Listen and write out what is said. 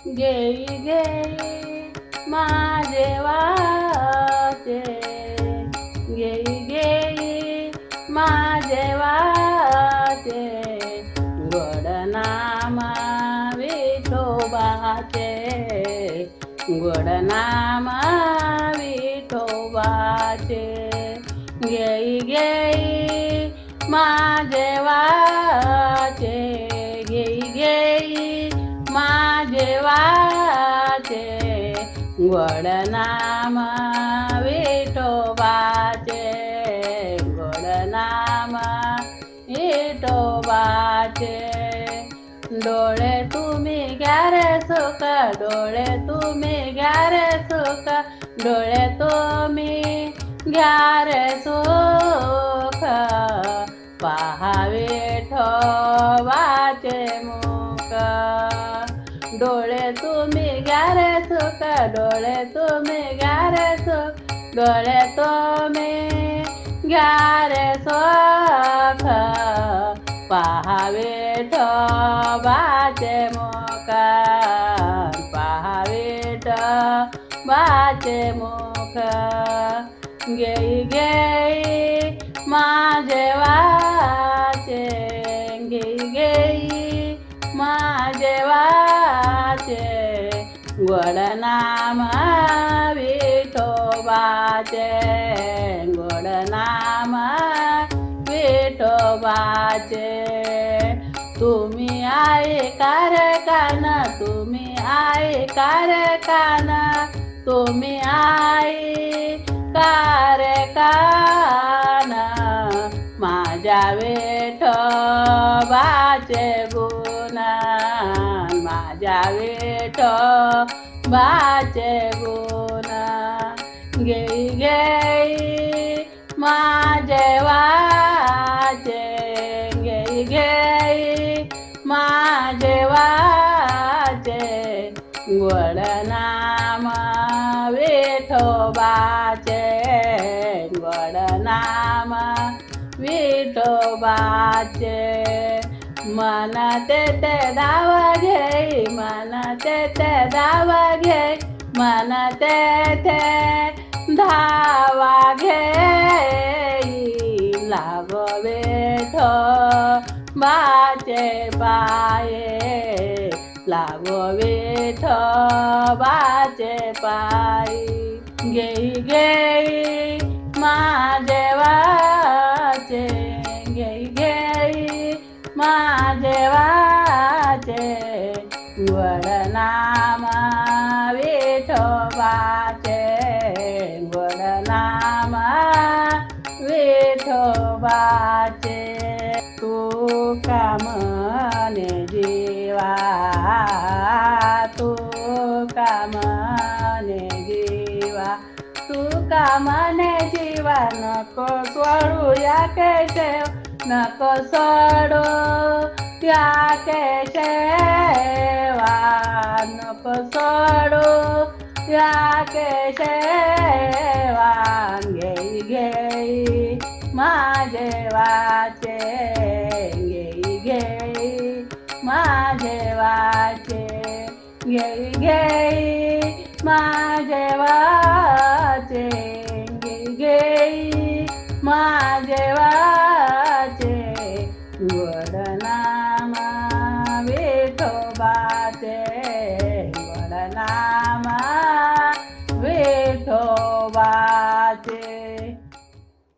घेई घेई माझे वाचे, घेई घेई माझे वाचे, गोड नाम विठोबाचे, गोड नाम विठोबाचे, घेई घेई माझे वाचे, घेई घेई माझे वाचे, गोड नाम विठोबाचे, गोड नाम विठोबाचे. डोळे तुम्ही घ्या रे सुख, डोळे तुम्ही घ्या रे सुख, डोळे तुम्ही घ्या रे सुख, पहा विठोबाचे मुख. डोळे तुम्ही घ्या रे सुख, डोळे तुम्ही घ्या रे सुख, डोळे तुम्ही घ्या रे सुख, पहा विठोबाचे मुख, पहा विठोबाचे मुख. घेई घेई माझे वाचे, घेई घेई माझे वाचे, गोड नाम विठोबाचे, गोड नाम विठोबाचे. तुम्ही ऐका रे कान, तुम्ही ऐका रे कान, तुम्ही ऐका रे कान, माझ्या विठोबाचे गुण, माझ्या विठोबाचे गुण. घेई घेई माझे वाचे, घेई घेई माझे वाचे, गोड नाम विठोबाचे, गोड नाम विठोबाचे. मन तेथे धाव घेई, मन तेथे धाव घेई, मन तेथे धावा घेई, लागो विठोबाचे पाये, लागो विठोबाचे पायी. घेई घेई माझे वाचे, घेई घेई माझे वाचे, गोड नाम विठोबाचे, गोड नाम विठोबाचे. तू का म्हणे जीवा, तू का म्हणे जीवा, तू का म्हणे जीवा, नको सोडू या केशव, नको सोडू या केशवा, नको सोडू या केशवा. घेई घेई माझे वाचे, घेई घेई माझे वाचे, घेई घेई माझे वाचे, घेई घेई माझे वाचे, गोड नाम विठोबाचे, गोड नाम विठोबाचे.